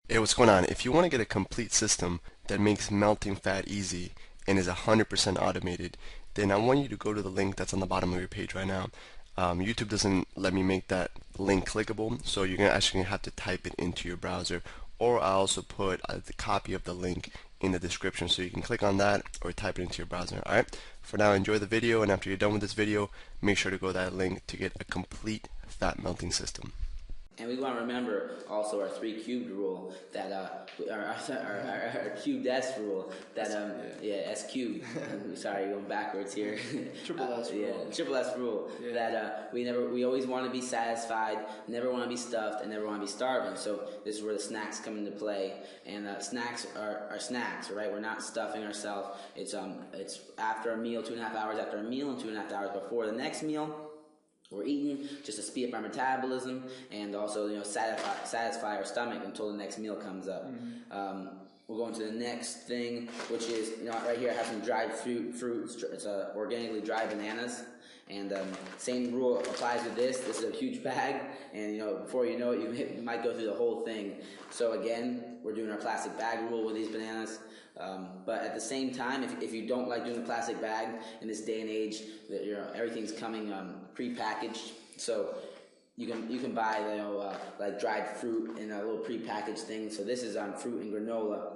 Hey, what's going on? If you want to get a complete system that makes melting fat easy and is 100% automated, then I want you to go to the link that's on the bottom of your page right now. YouTube doesn't let me make that link clickable, so you're actually gonna have to type it into your browser, or I also put the copy of the link in the description so you can click on that or type it into your browser. Alright, for now, enjoy the video, and after you're done with this video, make sure to go to that link to get a complete fat melting system. And we want to remember also our three cubed rule that our cubed S rule that yeah, S cubed. Sorry, going backwards here. Triple S rule. Yeah, triple S rule. Yeah. That we always want to be satisfied, never want to be stuffed, and never want to be starving. So this is where the snacks come into play. And snacks are snacks, right? We're not stuffing ourselves. It's after a meal, 2.5 hours after a meal, and 2.5 hours before the next meal. We're eating just to speed up our metabolism and also, satisfy our stomach until the next meal comes up. Mm-hmm. We'll go into the next thing, which is, right here I have some dried fruit. It's organically dried bananas. And same rule applies with this. This is a huge bag, and before you know it, you might go through the whole thing. So again, we're doing our plastic bag rule with these bananas. But at the same time, if you don't like doing the plastic bag in this day and age, everything's coming pre-packaged. So you can buy like dried fruit in a little pre-packaged thing. So this is fruit and granola.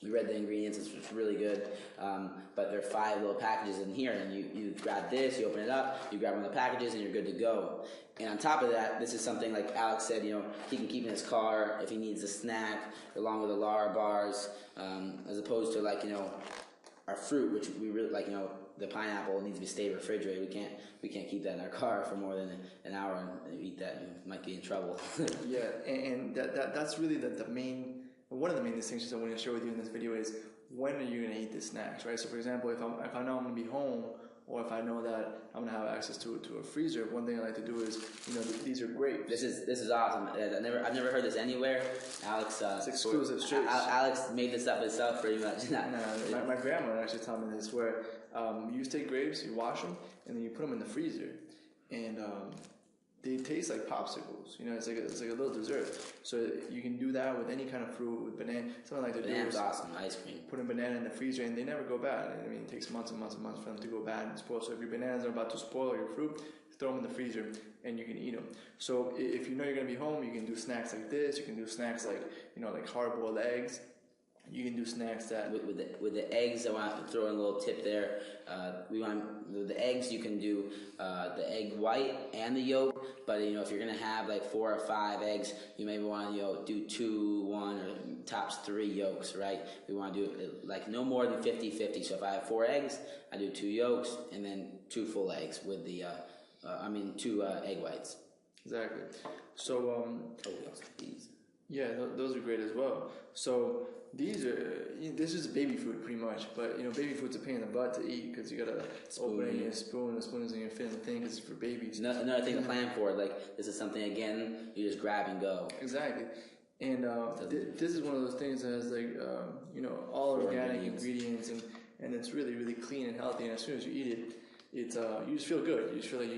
We read the ingredients, it's really good, but there are 5 little packages in here, and you grab this, you open it up, you grab one of the packages, and you're good to go. And on top of that, this is something like Alex said, he can keep in his car if he needs a snack, along with the Lara bars, as opposed to our fruit, which we really like, the pineapple needs to be stay refrigerated. We can't keep that in our car for more than an hour and eat that. You might be in trouble. Yeah, and that's really the main. One of the main distinctions I want to share with you in this video is when are you going to eat the snacks, right? So for example, if I know I'm going to be home, or if I know that I'm going to have access to a freezer, one thing I like to do is, these are grapes. This is awesome. I've never heard this anywhere. Alex, it's exclusive. Alex made this up himself, pretty much. No, my grandma actually taught me this, where you take grapes, you wash them, and then you put them in the freezer, and they taste like popsicles. It's like a little dessert. So you can do that with any kind of fruit, with banana. Something like Banana's awesome. Ice cream. Put a banana in the freezer, and they never go bad. I mean, it takes months and months and months for them to go bad and spoil. So if your bananas are about to spoil, or your fruit, throw them in the freezer, and you can eat them. So if you're going to be home, you can do snacks like this. You can do snacks like like hard-boiled eggs. You can do snacks that with the eggs. I want to throw in a little tip there. With the eggs, you can do the egg white and the yolk. But if you're gonna have like 4 or 5 eggs, you maybe want to do 2, 1, or tops 3 yolks. Right? We want to do it like no more than 50-50. So if I have 4 eggs, I do 2 yolks and then 2 full eggs with the 2 egg whites. Exactly. So yeah, those are great as well. So this is baby food pretty much, but baby food's a pain in the butt to eat because you gotta open it in your spoon. The spoon isn't gonna fit in the thing because it's for babies. Another thing to plan for, like this is something again you just grab and go. Exactly, and this is one of those things that has all organic ingredients and it's really really clean and healthy. And as soon as you eat it, it's you just feel good. You just feel like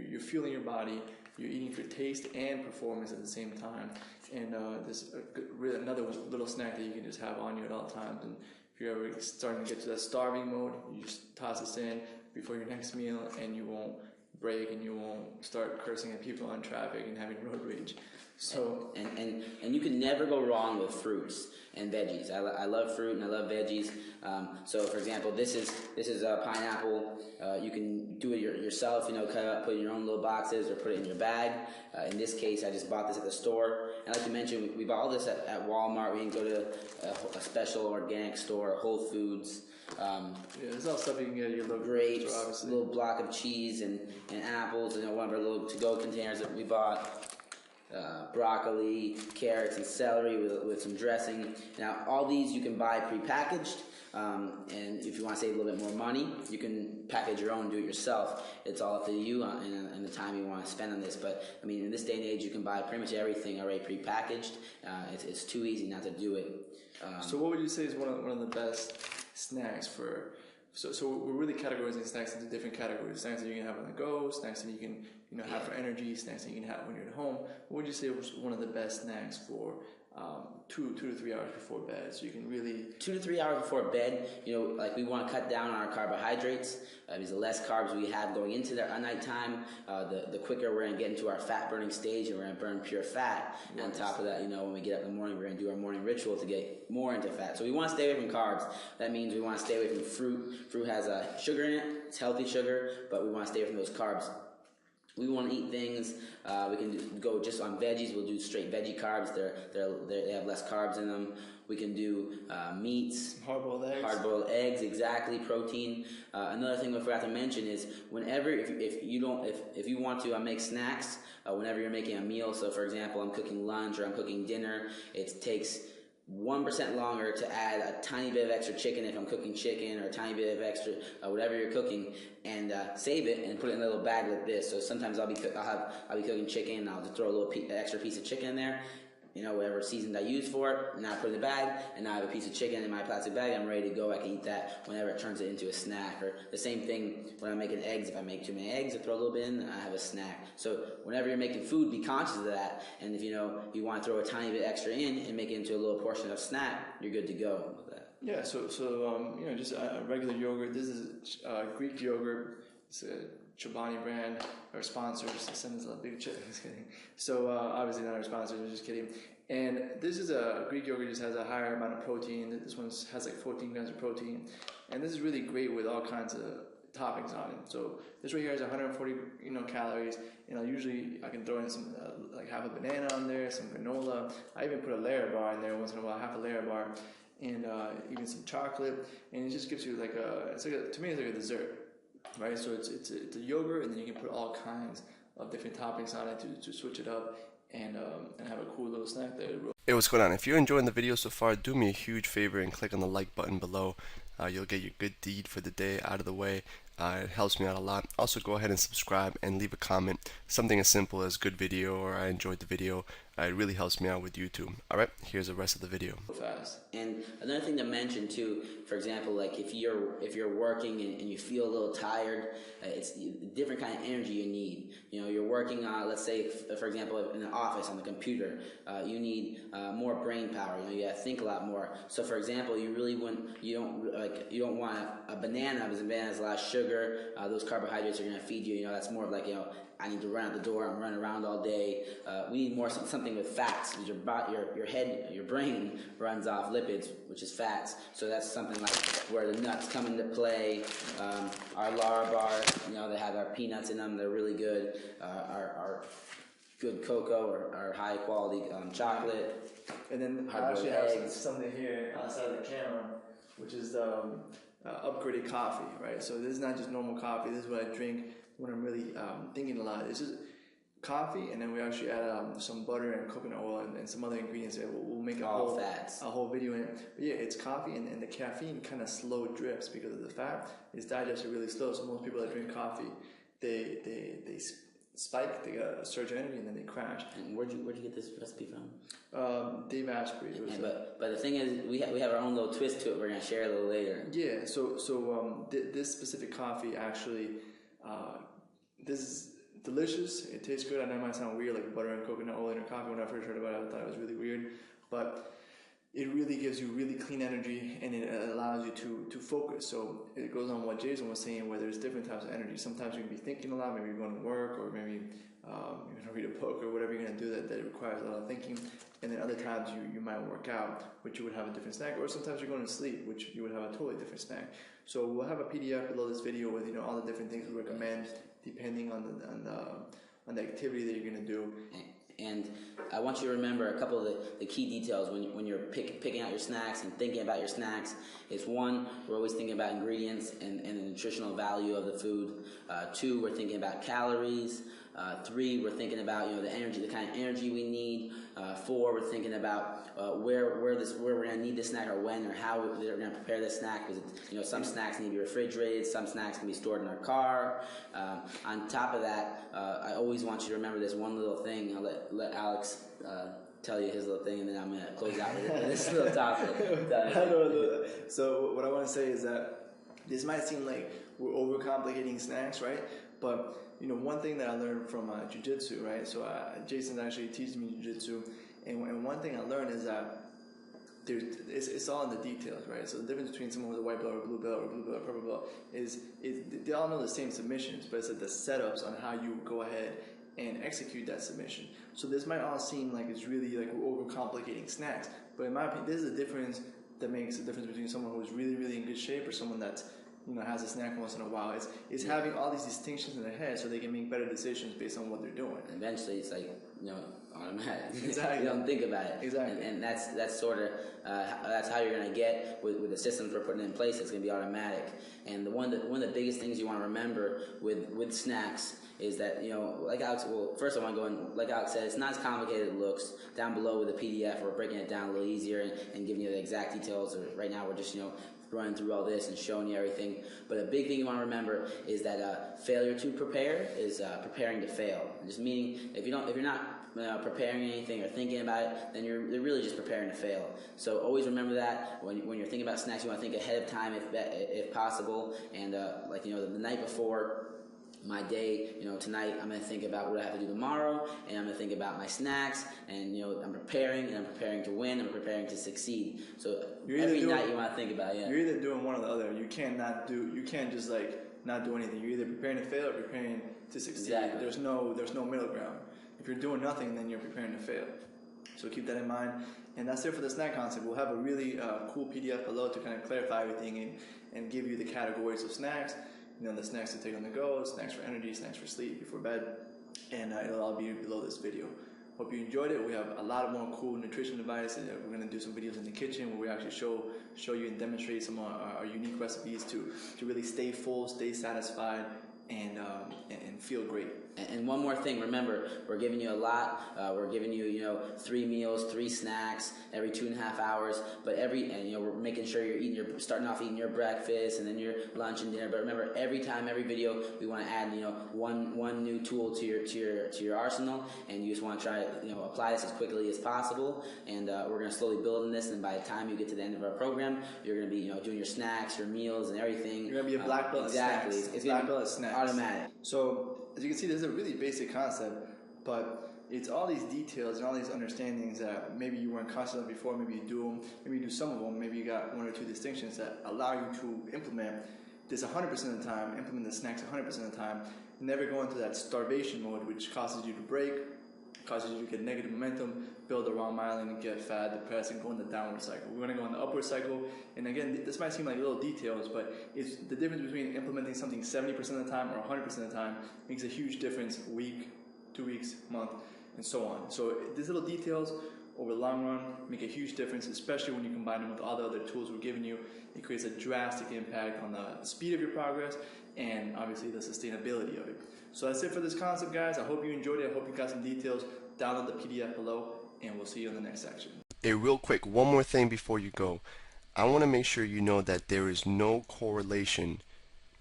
you're fueling your body. You're eating for taste and performance at the same time. And this really another little snack that you can just have on you at all times. And if you're ever starting to get to that starving mode, you just toss this in before your next meal, and you won't break and you won't start cursing at people on traffic and having road rage. So and you can never go wrong with fruits and veggies. I love fruit and I love veggies. So for example, this is a pineapple. You can do it yourself. Cut it up, put it in your own little boxes, or put it in your bag. In this case, I just bought this at the store. And like you mentioned, we bought all this at Walmart. We didn't go to a special organic store, Whole Foods. There's all stuff you can get at your local grapes, store, obviously. A little block of cheese and apples. One of our little to-go containers that we bought. Broccoli, carrots, and celery with some dressing. Now, all these you can buy prepackaged, and if you want to save a little bit more money, you can package your own and do it yourself. It's all up to you and the time you want to spend on this. But, I mean, in this day and age, you can buy pretty much everything already prepackaged. It's too easy not to do it. So what would you say is one of the best snacks for... So we're really categorizing snacks into different categories. Snacks that you can have on the go, snacks that you can have for energy, snacks that you can have when you're at home. What would you say was one of the best snacks for 2 to 3 hours before bed, so you can really 2 to 3 hours before bed. Like we want to cut down on our carbohydrates because the less carbs we have going into our nighttime, the quicker we're going to get into our fat burning stage, and we're going to burn pure fat. And on top of that, when we get up in the morning, we're going to do our morning ritual to get more into fat. So we want to stay away from carbs. That means we want to stay away from fruit. Fruit has sugar in it. It's healthy sugar, but we want to stay away from those carbs. We want to eat things. We can go just on veggies. We'll do straight veggie carbs. They have less carbs in them. We can do meats, hard-boiled eggs, exactly. Protein. Another thing we forgot to mention is whenever if you want to make snacks, whenever you're making a meal. So for example, I'm cooking lunch or I'm cooking dinner. It takes 1% longer to add a tiny bit of extra chicken if I'm cooking chicken, or a tiny bit of extra whatever you're cooking, and save it and put it in a little bag like this. So sometimes I'll be cooking chicken, and I'll just throw a little extra piece of chicken in there, whatever seasoned I use for it, and I put it in the bag, and now I have a piece of chicken in my plastic bag. I'm ready to go. I can eat that whenever it turns it into a snack. Or the same thing when I'm making eggs. If I make too many eggs, I throw a little bit in, and I have a snack. So whenever you're making food, be conscious of that. And if you want to throw a tiny bit extra in and make it into a little portion of snack, you're good to go with that. Yeah. So just a regular yogurt. This is Greek yogurt. It's a Chobani brand, our sponsors. Send us a big check. Just kidding. So obviously not our sponsors. I'm just kidding. And this is a Greek yogurt. Just has a higher amount of protein. This one has like 14 grams of protein, and this is really great with all kinds of toppings on it. So this right here has 140 calories, and I can throw in some like half a banana on there, some granola. I even put a layer bar in there once in a while, half a layer bar, and even some chocolate, and it just gives you to me it's like a dessert. Right, so it's a yogurt, and then you can put all kinds of different toppings on it to switch it up and have a cool little snack there. Hey, what's going on? If you're enjoying the video so far, do me a huge favor and click on the like button below. You'll get your good deed for the day out of the way. It helps me out a lot. Also, go ahead and subscribe and leave a comment. Something as simple as good video or I enjoyed the video. It really helps me out with YouTube. Alright, here's the rest of the video. Fast. And another thing to mention too, for example, like if you're working and you feel a little tired, it's a different kind of energy you need. You're working let's say for example in an office on the computer, you need more brain power. You gotta think a lot more. So for example, you don't want a banana because a banana has a lot of sugar. Those carbohydrates are gonna feed you. That's more of like I need to run out the door. I'm running around all day. We need more something with fats because your brain runs off lipids, which is fats. So that's something like where the nuts come into play. Our Lara bars, they have our peanuts in them. They're really good. Our good cocoa or our high quality chocolate. And then I actually have something here outside of the camera, which is upgraded coffee. Right. So this is not just normal coffee. This is what I drink when I'm really thinking a lot. This is coffee, and then we actually add some butter and coconut oil and some other ingredients there. We'll make a whole video in it. But yeah, it's coffee, and the caffeine kind of slow drips because of the fat. It's digested really slow. So most people that drink coffee, they spike, they got a surge of energy, and then they crash. And where'd you get this recipe from? Dave Asprey. But the thing is, we have our own little twist to it. We're gonna share a little later. Yeah. So this specific coffee actually. This is delicious. It tastes good. I know it might sound weird, like butter and coconut oil in your coffee. When I first heard about it, I thought it was really weird, but it really gives you really clean energy, and it allows you to focus. So it goes on what Jason was saying, where there's different types of energy. Sometimes you can be thinking a lot. Maybe you're going to work, or maybe you're going to read a book, or whatever you're going to do that requires a lot of thinking. And then other times you might work out, which you would have a different snack, or sometimes you're going to sleep, which you would have a totally different snack. So we'll have a PDF below this video with all the different things we recommend depending on the activity that you're going to do. And I want you to remember a couple of the key details when you're picking out your snacks and thinking about your snacks. Is one, we're always thinking about ingredients and the nutritional value of the food. Two, we're thinking about calories. Three, we're thinking about the kind of energy we need. Four, we're thinking about where we're going to need the snack, or when, or how we're going to prepare the snack. Because some snacks need to be refrigerated, some snacks can be stored in our car. On top of that, I always want you to remember this one little thing. I'll let Alex tell you his little thing, and then I'm going to close out with this little topic. So what I want to say is that this might seem like we're overcomplicating snacks, right? But one thing that I learned from jiu-jitsu, right? So Jason actually teaches me jiu-jitsu, And one thing I learned is that it's all in the details, right? So the difference between someone with a white belt or blue belt or blue belt or purple belt is they all know the same submissions, but it's like the setups on how you go ahead and execute that submission. So this might all seem like it's really like we're overcomplicating snacks, but in my opinion, this is the difference that makes the difference between someone who's really, really in good shape or someone that's, you know, has a snack once in a while. It's having all these distinctions in their head so they can make better decisions based on what they're doing. Eventually, it's like, you know, automatic. Exactly. You don't think about it. Exactly. And that's sort of that's how you're going to get with the systems we're putting in place. It's going to be automatic. And one of the biggest things you want to remember with snacks is that, you know, like Alex, well, first I want to go in, like Alex said, it's not as complicated as it looks. Down below with the PDF, we're breaking it down a little easier and giving you the exact details. Right now, we're just, you know, running through all this and showing you everything. But a big thing you want to remember is that failure to prepare is preparing to fail. Just meaning if you're not preparing anything or thinking about it, then you're really just preparing to fail. So always remember that when you're thinking about snacks, you want to think ahead of time if possible. And like, you know, the night before my day, you know, tonight I'm going to think about what I have to do tomorrow, and I'm going to think about my snacks, and, you know, I'm preparing to win, I'm preparing to succeed. So every night you want to think about it. Yeah. You're either doing one or the other. You can't just like not do anything. You're either preparing to fail or preparing to succeed. Exactly. There's no middle ground. If you're doing nothing, then you're preparing to fail. So keep that in mind. And that's it for the snack concept. We'll have a really cool PDF below to kind of clarify everything and give you the categories of snacks. You know, the snacks to take on the go, snacks for energy, snacks for sleep before bed, and it'll all be below this video. Hope you enjoyed it. We have a lot of more cool nutrition advice. We're going to do some videos in the kitchen where we actually show you and demonstrate some of our unique recipes to really stay full, stay satisfied, and feel great. And one more thing, remember, we're giving you a lot. We're giving you, you know, 3 meals, 3 snacks every 2.5 hours. But you know, we're making sure you're starting off eating your breakfast and then your lunch and dinner. But remember, every video, we want to add, you know, one new tool to your arsenal, and you just want to try, you know, apply this as quickly as possible. And we're going to slowly build on this. And by the time you get to the end of our program, you're going to be, you know, doing your snacks, your meals, and everything. You're going to be a black belt. Exactly. It's black belt snacks. Automatic. So as you can see, this is a really basic concept, but it's all these details and all these understandings that maybe you weren't conscious of before. Maybe you do them, maybe you do some of them, maybe you got 1 or 2 distinctions that allow you to implement this 100% of the time, implement the snacks 100% of the time, never go into that starvation mode, which causes you to break, causes you to get negative momentum, build the wrong myelin, and get fat, depressed, and go in the downward cycle. We want to go in the upward cycle, and again, this might seem like little details, but it's the difference between implementing something 70% of the time or 100% of the time makes a huge difference week, 2 weeks, month, and so on. So these little details over the long run make a huge difference, especially when you combine them with all the other tools we're giving you. It creates a drastic impact on the speed of your progress and obviously the sustainability of it. So that's it for this concept, guys. I hope you enjoyed it. I hope you got some details. Download the PDF below, and we'll see you in the next section. Hey, real quick, one more thing before you go. I want to make sure you know that there is no correlation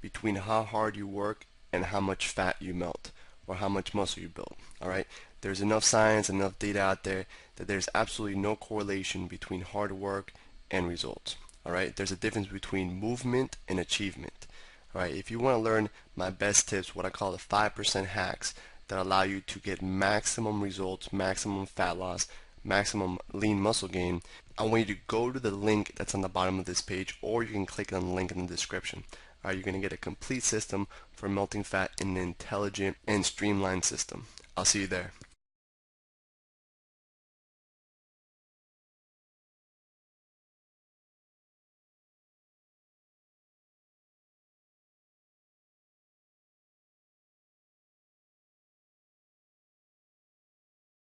between how hard you work and how much fat you melt or how much muscle you build. Alright? There's enough science, enough data out there that there's absolutely no correlation between hard work and results. Alright? There's a difference between movement and achievement. Alright? If you want to learn my best tips, what I call the 5% hacks that allow you to get maximum results, maximum fat loss, maximum lean muscle gain, I want you to go to the link that's on the bottom of this page, or you can click on the link in the description. Alright, you're going to get a complete system for melting fat in an intelligent and streamlined system. I'll see you there.